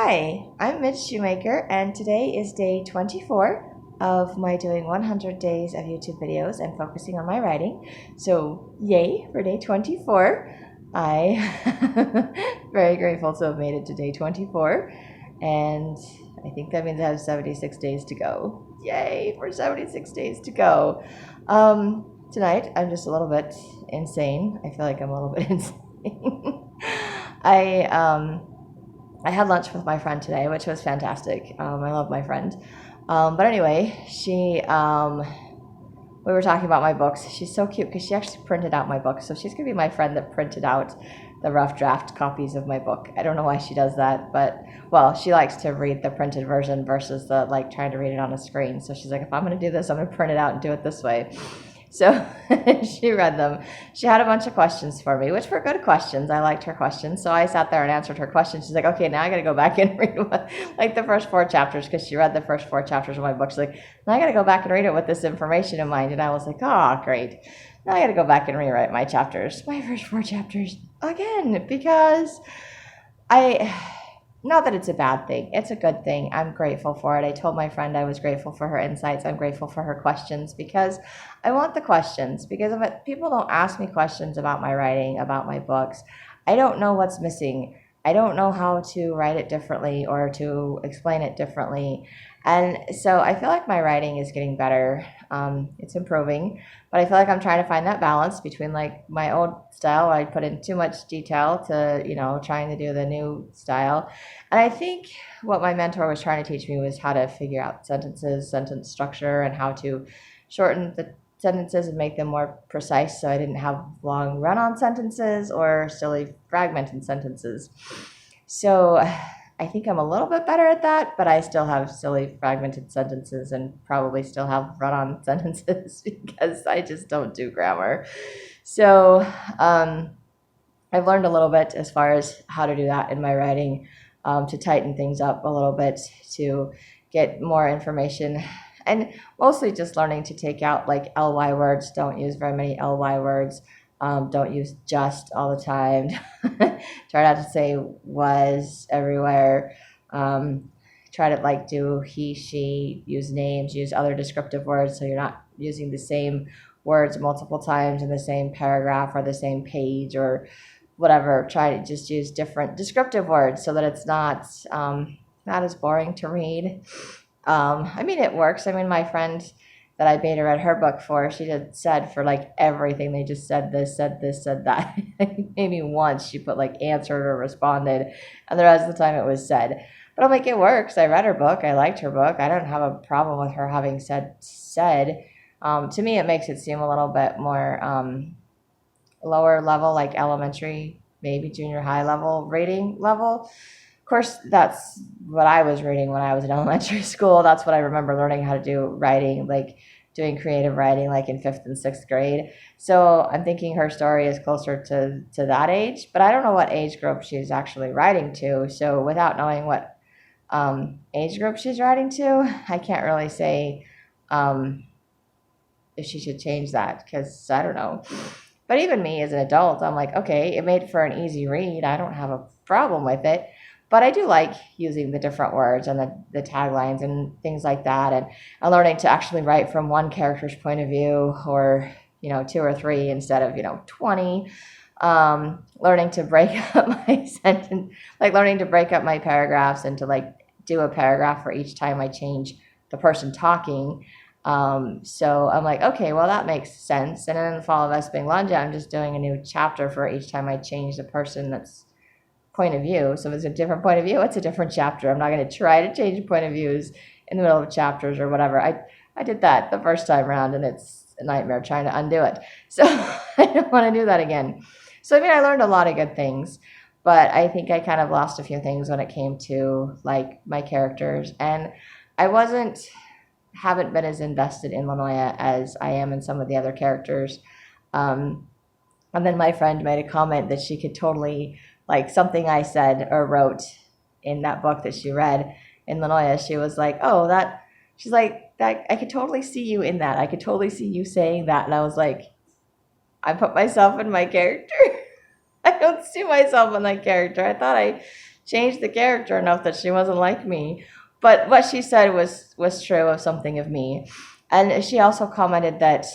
Hi, I'm Mitch Shoemaker, and today is day 24 of my doing 100 days of YouTube videos and focusing on my writing. So, yay for day 24. I very grateful to have made it to day 24, and I think that means I have 76 days to go. Yay for 76 days to go. Tonight, I'm just a little bit insane. I feel like I'm a little bit insane. I had lunch with my friend today, which was fantastic. I love my friend. But anyway, we were talking about my books. She's so cute because she actually printed out my book. So she's going to be my friend that printed out the rough draft copies of my book. I don't know why she does that, but, well, she likes to read the printed version versus the, trying to read it on a screen. So she's like, if I'm going to do this, I'm going to print it out and do it this way. So she read them. She had a bunch of questions for me, which were good questions. I liked her questions. So I sat there and answered her questions. She's like, okay, now I got to go back and read the first 4 chapters because she read the first 4 chapters of my book. She's like, now I got to go back and read it with this information in mind. And I was like, oh, great. Now I got to go back and rewrite my chapters, my first 4 chapters again, because not that it's a bad thing. It's a good thing. I'm grateful for it. I told my friend I was grateful for her insights. I'm grateful for her questions because I want the questions. Because if people don't ask me questions about my writing, about my books, I don't know what's missing. I don't know how to write it differently or to explain it differently. And so I feel like my writing is getting better. It's improving. But I feel like I'm trying to find that balance between my old style where I put in too much detail to, trying to do the new style. And I think what my mentor was trying to teach me was how to figure out sentences, sentence structure, and how to shorten the sentences and make them more precise so I didn't have long run-on sentences or silly fragmented sentences. So I think I'm a little bit better at that, but I still have silly fragmented sentences and probably still have run-on sentences because I just don't do grammar. So I've learned a little bit as far as how to do that in my writing, to tighten things up a little bit, to get more information, and mostly just learning to take out ly words. Don't use very many ly words. Don't use just all the time. Try not to say was everywhere. Try to do he, she, use names, use other descriptive words so you're not using the same words multiple times in the same paragraph or the same page or whatever. Try to just use different descriptive words so that it's not as boring to read. It works. My friend that I beta read her book for, she said for everything, they just said this, said that. Maybe once she put answered or responded, and the rest of the time it was said. But I'm like, it works. I read her book. I liked her book. I don't have a problem with her having said. To me, it makes it seem a little bit more lower level, elementary, maybe junior high level reading level. Of course, that's what I was reading when I was in elementary school. That's what I remember learning how to do writing, doing creative writing, in 5th and 6th grade. So I'm thinking her story is closer to that age, but I don't know what age group she's actually writing to. So without knowing what age group she's writing to, I can't really say if she should change that, because I don't know. But even me as an adult, I'm like, okay, it made for an easy read. I don't have a problem with it. But I do like using the different words and the taglines and things like that. And I'm learning to actually write from one character's point of view or, 2 or 3 instead of, 20. Learning to break up my sentence, learning to break up my paragraphs and to do a paragraph for each time I change the person talking. So I'm like, okay, well, that makes sense. And then in the Fall of Espinglanja, I'm just doing a new chapter for each time I change the person that's point of view. So if it's a different point of view, it's a different chapter. I'm not going to try to change point of views in the middle of chapters or whatever. I did that the first time around, and it's a nightmare trying to undo it. So I don't want to do that again. So I learned a lot of good things, but I think I kind of lost a few things when it came to my characters, and I haven't been as invested in Lanoya as I am in some of the other characters. And then my friend made a comment that she could totally, something I said or wrote in that book that she read in Lanoya, she was like, oh, she's like, that I could totally see you in that. I could totally see you saying that. And I was like, I put myself in my character. I don't see myself in that character. I thought I changed the character enough that she wasn't like me. But what she said was true of something of me. And she also commented that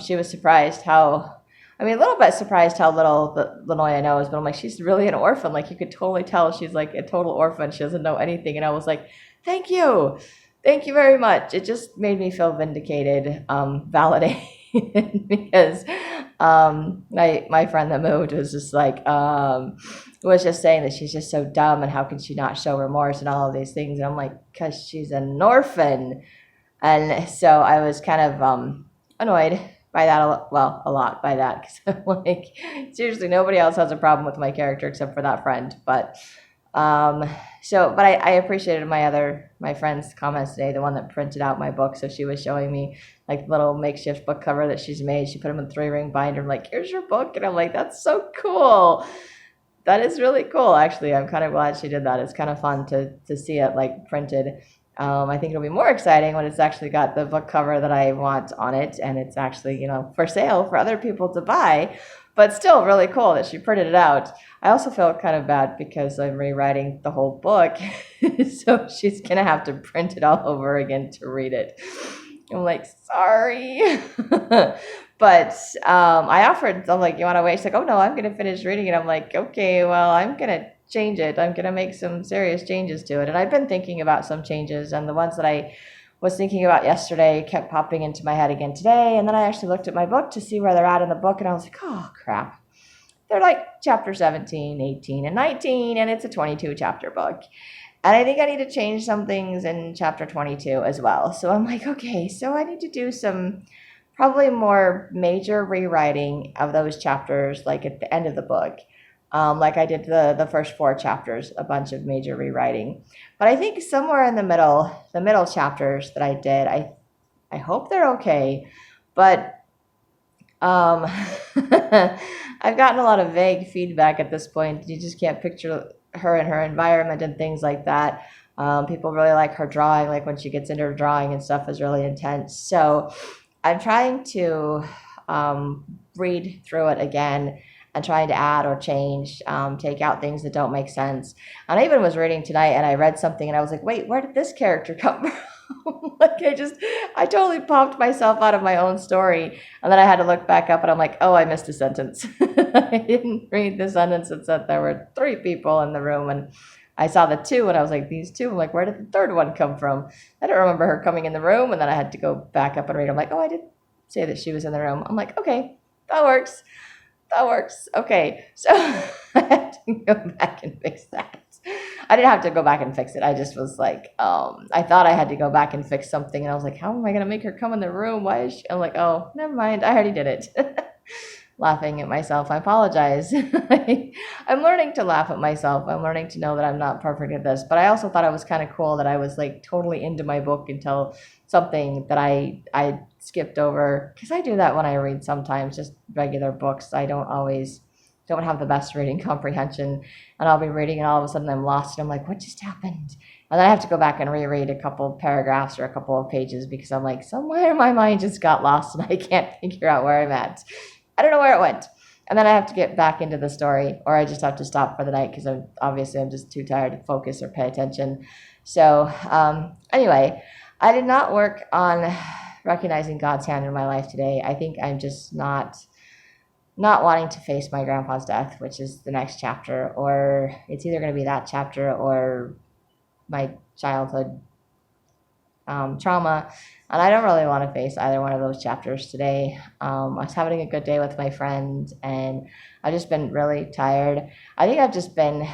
she was surprised how, I mean, a little bit surprised how little Lenoya knows, but I'm like, she's really an orphan. Like, you could totally tell she's like a total orphan. She doesn't know anything. And I was like, thank you. Thank you very much. It just made me feel vindicated, validated, because my friend that moved was just like, was just saying that she's just so dumb and how can she not show remorse and all of these things. And I'm like, because she's an orphan. And so I was kind of annoyed by that, a lot by that, because I'm like, seriously, nobody else has a problem with my character except for that friend. But but I appreciated my friend's comments today, the one that printed out my book. So she was showing me like little makeshift book cover that she's made. She put them in 3-ring binder. I'm like, here's your book. And I'm like, that's so cool. That is really cool, actually. I'm kind of glad she did that. It's kind of fun to see it like printed. I think it'll be more exciting when it's actually got the book cover that I want on it, and it's actually, for sale for other people to buy. But still really cool that she printed it out. I also feel kind of bad because I'm rewriting the whole book, so she's going to have to print it all over again to read it. I'm like, sorry. But I offered, I'm like, you want to wait? She's like, oh, no, I'm going to finish reading it. I'm like, okay, well, I'm going to change it. I'm going to make some serious changes to it. And I've been thinking about some changes, and the ones that I was thinking about yesterday kept popping into my head again today. And then I actually looked at my book to see where they're at in the book, and I was like, oh, crap. They're like chapter 17, 18, and 19, and it's a 22 chapter book. And I think I need to change some things in chapter 22 as well. So I'm like, okay, so I need to do some probably more major rewriting of those chapters, like at the end of the book. Like I did the first 4 chapters, a bunch of major rewriting. But I think somewhere in the middle chapters that I did, I hope they're okay. But I've gotten a lot of vague feedback at this point. You just can't picture her and her environment and things like that. People really like her drawing, like when she gets into her drawing and stuff is really intense. So I'm trying to read through it again and trying to add or change, take out things that don't make sense. And I even was reading tonight and I read something and I was like, wait, where did this character come from? Like I totally popped myself out of my own story. And then I had to look back up and I'm like, oh, I missed a sentence. I didn't read the sentence that said there were 3 people in the room, and I saw the 2 and I was like, these 2, I'm like, where did the 3rd one come from? I don't remember her coming in the room, and then I had to go back up and read. I'm like, oh, I did say that she was in the room. I'm like, okay, that works. Okay, so I had to go back and fix that. I didn't have to go back and fix it. I just was like, I thought I had to go back and fix something, and I was like, how am I going to make her come in the room? Why is she? I'm like, oh, never mind. I already did it. Laughing at myself. I apologize. I'm learning to laugh at myself. I'm learning to know that I'm not perfect at this. But I also thought it was kind of cool that I was like totally into my book until something that I skipped over. Because I do that when I read sometimes, just regular books. I don't have the best reading comprehension. And I'll be reading and all of a sudden I'm lost. And I'm like, what just happened? And then I have to go back and reread a couple of paragraphs or a couple of pages because I'm like, somewhere my mind just got lost and I can't figure out where I'm at. I don't know where it went. And then I have to get back into the story, or I just have to stop for the night because I'm just too tired to focus or pay attention. So anyway, I did not work on recognizing God's hand in my life today. I think I'm just not wanting to face my grandpa's death, which is the next chapter, or it's either going to be that chapter or my childhood trauma. And I don't really want to face either one of those chapters today. I was having a good day with my friend, and I've just been really tired. I think I've been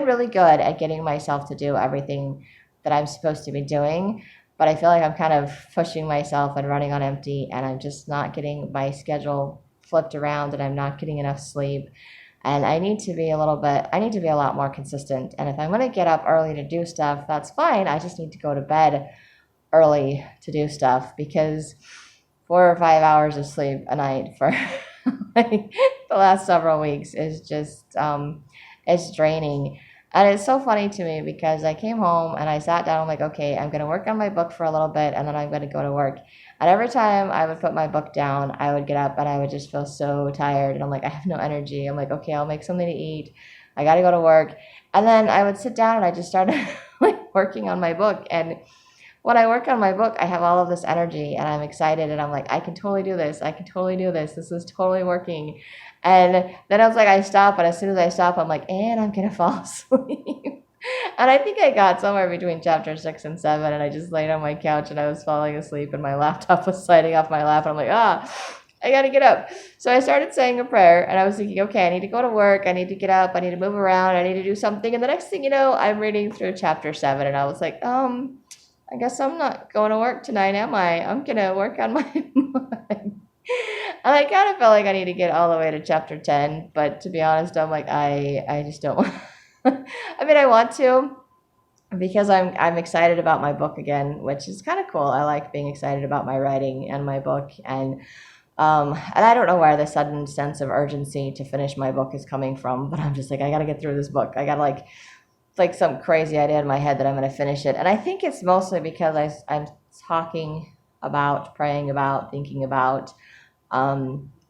really good at getting myself to do everything that I'm supposed to be doing, but I feel like I'm kind of pushing myself and running on empty, and I'm just not getting my schedule flipped around, and I'm not getting enough sleep. And I need to be a lot more consistent. And if I'm going to get up early to do stuff, that's fine. I just need to go to bed early to do stuff, because 4 or 5 hours of sleep a night for like the last several weeks is just, it's draining. And it's so funny to me because I came home and I sat down, I'm like, okay, I'm going to work on my book for a little bit and then I'm going to go to work. And every time I would put my book down, I would get up and I would just feel so tired. And I'm like, I have no energy. I'm like, okay, I'll make something to eat. I got to go to work. And then I would sit down and I just started like working on my book. And when I work on my book, I have all of this energy and I'm excited and I'm like, I can totally do this. I can totally do this. This is totally working. And then I was like, I stop. And as soon as I stop, I'm like, and I'm going to fall asleep. And I think I got somewhere between chapter 6 and 7, and I just laid on my couch and I was falling asleep, and my laptop was sliding off my lap, and I'm like, I gotta get up. So I started saying a prayer, and I was thinking, okay, I need to go to work, I need to get up, I need to move around, I need to do something. And the next thing you know, I'm reading through chapter 7, and I was like, I guess I'm not going to work tonight, am I? I'm gonna work on my book. And I kind of felt like I need to get all the way to chapter 10, but to be honest, I'm like, I just don't want. I mean, I want to, because I'm excited about my book again, which is kind of cool. I like being excited about my writing and my book, and I don't know where the sudden sense of urgency to finish my book is coming from, but I'm just like, I gotta get through this book. I gotta like some crazy idea in my head that I'm gonna finish it, and I think it's mostly because I'm talking about, praying about, thinking about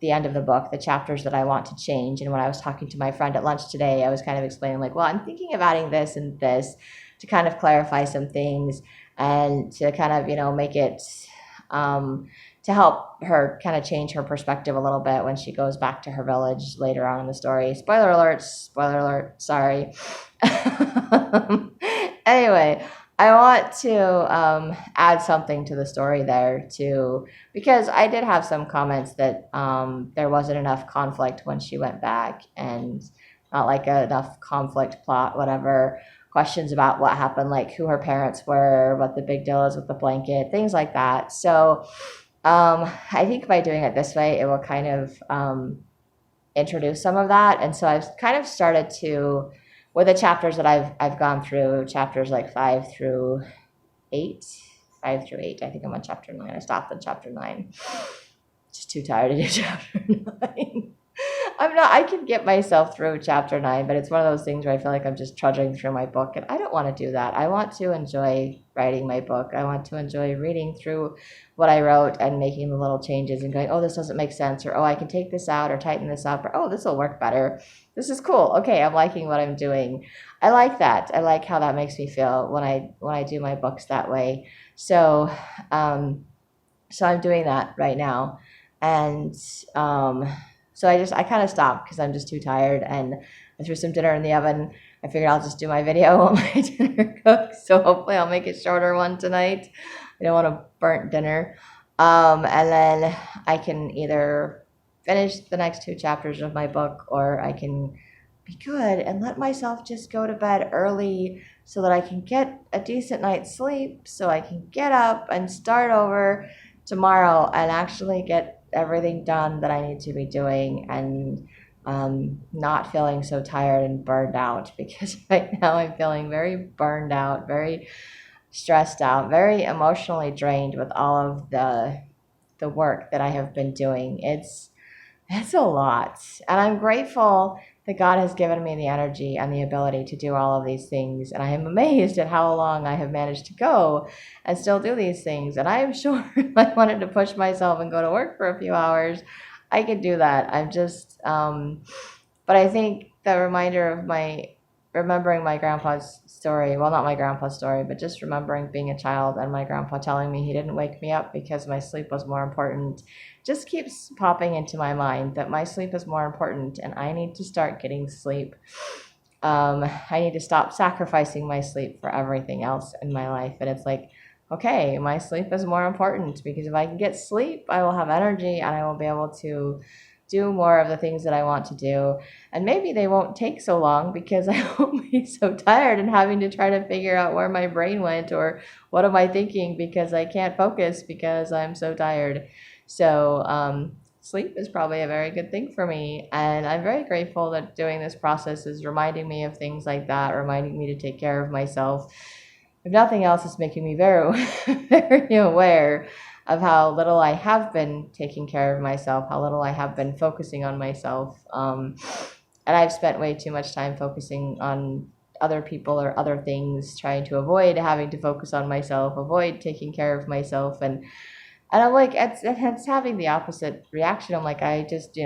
the end of the book, the chapters that I want to change. And when I was talking to my friend at lunch today, I was kind of explaining like, well, I'm thinking of adding this and this to kind of clarify some things and to kind of, make it, to help her kind of change her perspective a little bit when she goes back to her village later on in the story. Spoiler alert, sorry. Anyway, I want to add something to the story there too, because I did have some comments that there wasn't enough conflict when she went back, and not like enough conflict, plot, whatever, questions about what happened, like who her parents were, what the big deal is with the blanket, things like that. So I think by doing it this way, it will kind of introduce some of that. And so I've kind of started to, with the chapters that I've gone through, chapters like 5 through 8. I think I'm on chapter 9. I stopped at chapter 9. Just too tired to do chapter 9. I can get myself through chapter 9, but it's one of those things where I feel like I'm just trudging through my book, and I don't want to do that. I want to enjoy writing my book. I want to enjoy reading through what I wrote and making the little changes and going, oh, this doesn't make sense, or oh, I can take this out or tighten this up, or oh, this will work better. This is cool. Okay, I'm liking what I'm doing. I like that. I like how that makes me feel when I do my books that way. So I'm doing that right now, and so I kind of stopped because I'm just too tired, and I threw some dinner in the oven. I figured I'll just do my video while my dinner cooks. So hopefully I'll make a shorter one tonight. I don't want a burnt dinner. And then I can either finish the next 2 chapters of my book, or I can be good and let myself just go to bed early so that I can get a decent night's sleep, so I can get up and start over tomorrow and actually get everything done that I need to be doing, and not feeling so tired and burned out, because right now I'm feeling very burned out, very stressed out, very emotionally drained with all of the work that I have been doing. It's a lot, and I'm grateful that God has given me the energy and the ability to do all of these things, and I am amazed at how long I have managed to go and still do these things. And I am sure if I wanted to push myself and go to work for a few hours, I could do that. I'm just but I think the reminder of remembering my grandpa's story, well, not my grandpa's story, but just remembering being a child and my grandpa telling me he didn't wake me up because my sleep was more important, just keeps popping into my mind that my sleep is more important and I need to start getting sleep. I need to stop sacrificing my sleep for everything else in my life. And it's like, okay, my sleep is more important, because if I can get sleep, I will have energy and I will be able to do more of the things that I want to do. And maybe they won't take so long because I won't be so tired and having to try to figure out where my brain went or what am I thinking, because I can't focus because I'm so tired. So sleep is probably a very good thing for me. And I'm very grateful that doing this process is reminding me of things like that, reminding me to take care of myself. If nothing else, it's making me very, very aware of how little I have been taking care of myself, how little I have been focusing on myself. And I've spent way too much time focusing on other people or other things, trying to avoid having to focus on myself, avoid taking care of myself. And I'm like, it's having the opposite reaction. I'm like, I just,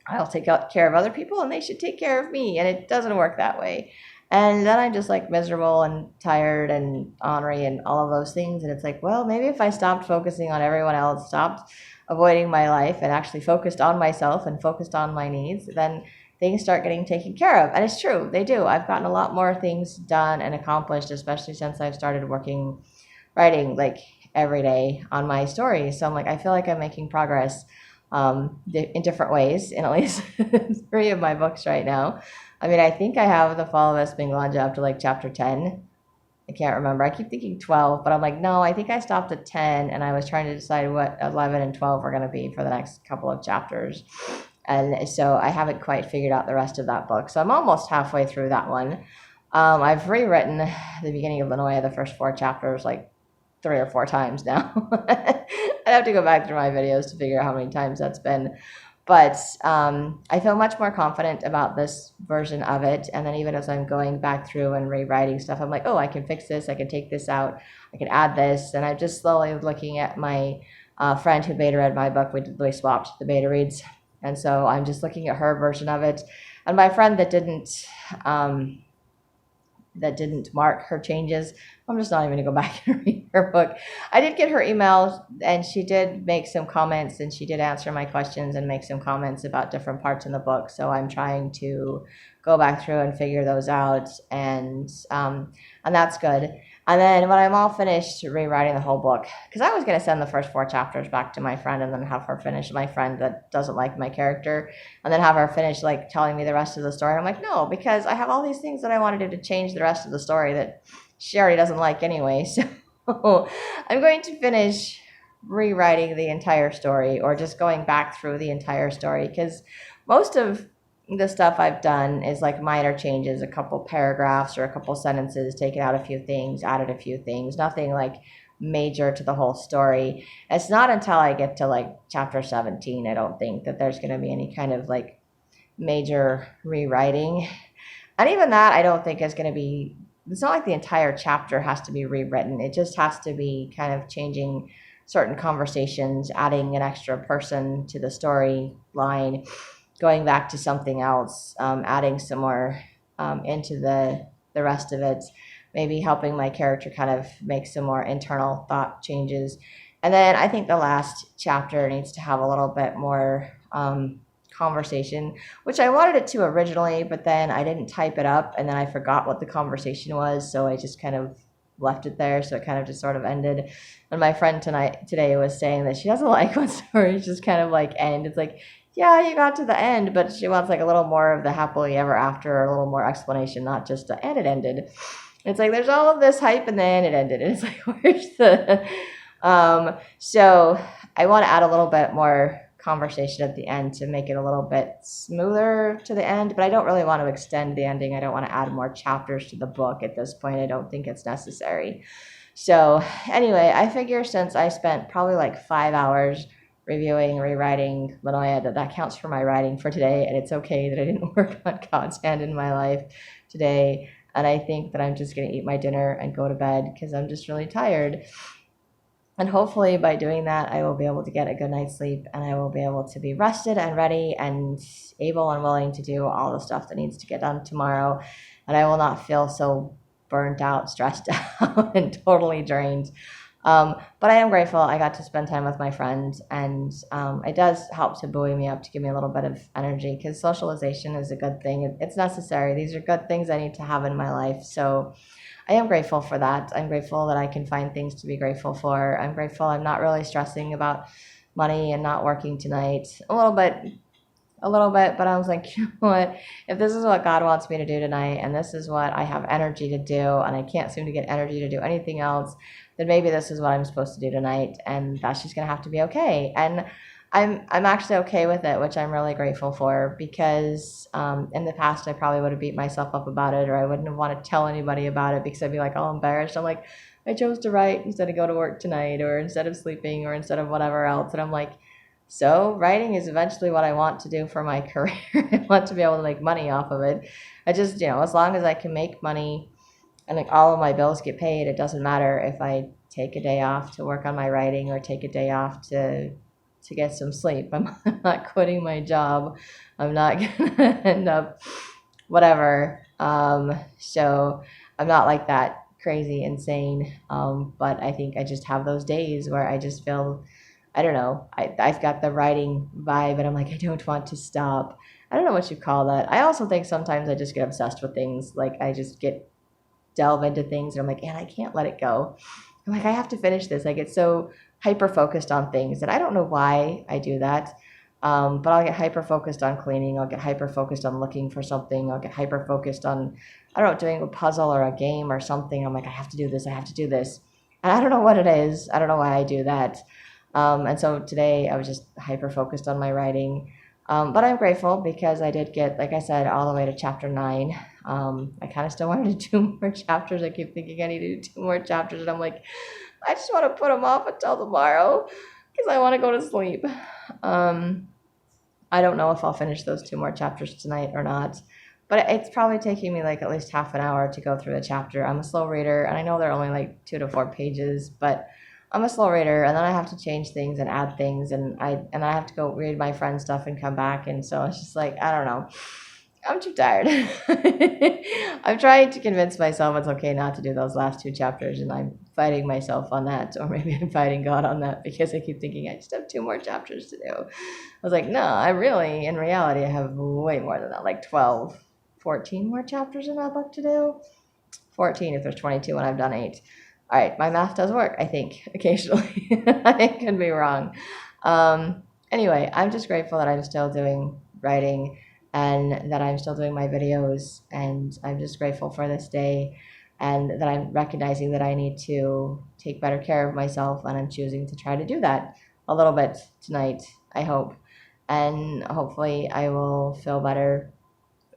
I'll take care of other people and they should take care of me. And it doesn't work that way. And then I'm just like miserable and tired and ornery and all of those things. And it's like, well, maybe if I stopped focusing on everyone else, stopped avoiding my life, and actually focused on myself and focused on my needs, then things start getting taken care of. And it's true, they do. I've gotten a lot more things done and accomplished, especially since I've started writing like every day on my stories. So I'm like, I feel like I'm making progress in different ways in at least 3 of my books right now. I mean, I think I have The Fall of Espanglanja up to like chapter 10. I can't remember. I keep thinking 12, but I'm like, no, I think I stopped at 10 and I was trying to decide what 11 and 12 were going to be for the next couple of chapters. And so I haven't quite figured out the rest of that book. So I'm almost halfway through that one. I've rewritten the beginning of Lanoya, the first 4 chapters, like 3 or 4 times now. I'd have to go back through my videos to figure out how many times that's been. But I feel much more confident about this version of it. And then even as I'm going back through and rewriting stuff, I'm like, oh, I can fix this. I can take this out. I can add this. And I'm just slowly looking at my friend who beta read my book. We swapped the beta reads. And so I'm just looking at her version of it. And my friend that didn't mark her changes, I'm just not even going to go back and read her book. I did get her email, and she did make some comments, and she did answer my questions and make some comments about different parts in the book. So I'm trying to go back through and figure those out, and that's good. And then when I'm all finished rewriting the whole book, because I was going to send the first 4 chapters back to my friend and then have her finish, my friend that doesn't like my character, and then have her finish like telling me the rest of the story. I'm like, no, because I have all these things that I wanted to change the rest of the story that she already doesn't like anyway. So I'm going to finish rewriting the entire story, or just going back through the entire story, because most of the stuff I've done is like minor changes, a couple paragraphs or a couple sentences, taken out a few things, added a few things, nothing like major to the whole story. It's not until I get to like chapter 17, I don't think, that there's going to be any kind of like major rewriting. And even that, I don't think is going to be, it's not like the entire chapter has to be rewritten. It just has to be kind of changing certain conversations, adding an extra person to the storyline, going back to something else, adding some more into the rest of it, maybe helping my character kind of make some more internal thought changes. And then I think the last chapter needs to have a little bit more conversation, which I wanted it to originally, but then I didn't type it up, and then I forgot what the conversation was, so I just kind of left it there, so it kind of just sort of ended. And my friend today was saying that she doesn't like when stories just kind of like end. It's like, yeah, you got to the end, but she wants like a little more of the happily ever after, or a little more explanation, not just the and it ended. It's like there's all of this hype and then it ended. And it's like, where's the so I want to add a little bit more conversation at the end to make it a little bit smoother to the end, but I don't really want to extend the ending. I don't want to add more chapters to the book at this point. I don't think it's necessary. So anyway, I figure since I spent probably like 5 hours reviewing, rewriting Lanoya, that counts for my writing for today, and it's okay that I didn't work on God's hand in my life today. And I think that I'm just going to eat my dinner and go to bed because I'm just really tired. And hopefully by doing that, I will be able to get a good night's sleep, and I will be able to be rested and ready and able and willing to do all the stuff that needs to get done tomorrow. And I will not feel so burnt out, stressed out, and totally drained. But I am grateful I got to spend time with my friends, and it does help to buoy me up, to give me a little bit of energy, because socialization is a good thing. It's necessary. These are good things I need to have in my life. So I am grateful for that. I'm grateful that I can find things to be grateful for. I'm grateful I'm not really stressing about money and not working tonight. A little bit, but I was like, you know what? If this is what God wants me to do tonight, and this is what I have energy to do, and I can't seem to get energy to do anything else, then maybe this is what I'm supposed to do tonight, and that's just gonna have to be okay. And I'm actually okay with it, which I'm really grateful for, because in the past I probably would have beat myself up about it, or I wouldn't have wanted to tell anybody about it because I'd be like all embarrassed. I'm like, I chose to write instead of go to work tonight, or instead of sleeping, or instead of whatever else. And I'm like, so writing is eventually what I want to do for my career. I want to be able to make money off of it. I just, as long as I can make money and like all of my bills get paid, it doesn't matter if I take a day off to work on my writing, or take a day off to to get some sleep. I'm not quitting my job. I'm not gonna end up whatever. So I'm not like that crazy insane. But I think I just have those days where I just feel, I don't know, I've got the writing vibe and I'm like, I don't want to stop. I don't know what you call that. I also think sometimes I just get obsessed with things. Like I just delve into things and I'm like, and I can't let it go. I'm like, I have to finish this. I get so hyper focused on things and I don't know why I do that. But I'll get hyper focused on cleaning. I'll get hyper focused on looking for something. I'll get hyper focused on, I don't know, doing a puzzle or a game or something. I'm like, I have to do this. I have to do this. And I don't know what it is. I don't know why I do that. And so today I was just hyper focused on my writing. But I'm grateful because I did get, like I said, all the way to chapter 9. I kind of still wanted to do more chapters. I keep thinking I need to do 2 more chapters. And I'm like, I just want to put them off until tomorrow because I want to go to sleep. I don't know if I'll finish those 2 more chapters tonight or not. But it's probably taking me like at least half an hour to go through the chapter. I'm a slow reader, and I know they're only like 2 to 4 pages, but I'm a slow reader, and then I have to change things and add things, and I have to go read my friend's stuff and come back, and so it's just like, I don't know. I'm too tired. I'm trying to convince myself it's okay not to do those last 2 chapters, and I'm fighting myself on that, or maybe I'm fighting God on that because I keep thinking I just have 2 more chapters to do. I was like, no, I really, in reality, I have way more than that, like 12, 14 more chapters in that book to do. 14 if there's 22 and I've done 8. All right, my math does work, I think, occasionally. I could be wrong. Anyway, I'm just grateful that I'm still doing writing and that I'm still doing my videos, and I'm just grateful for this day and that I'm recognizing that I need to take better care of myself, and I'm choosing to try to do that a little bit tonight, I hope. And hopefully I will feel better,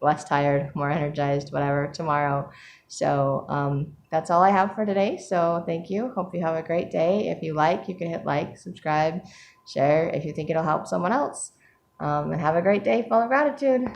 less tired, more energized, whatever, tomorrow. So that's all I have for today. So thank you. Hope you have a great day. If you like, you can hit like, subscribe, share if you think it'll help someone else. And have a great day full of gratitude.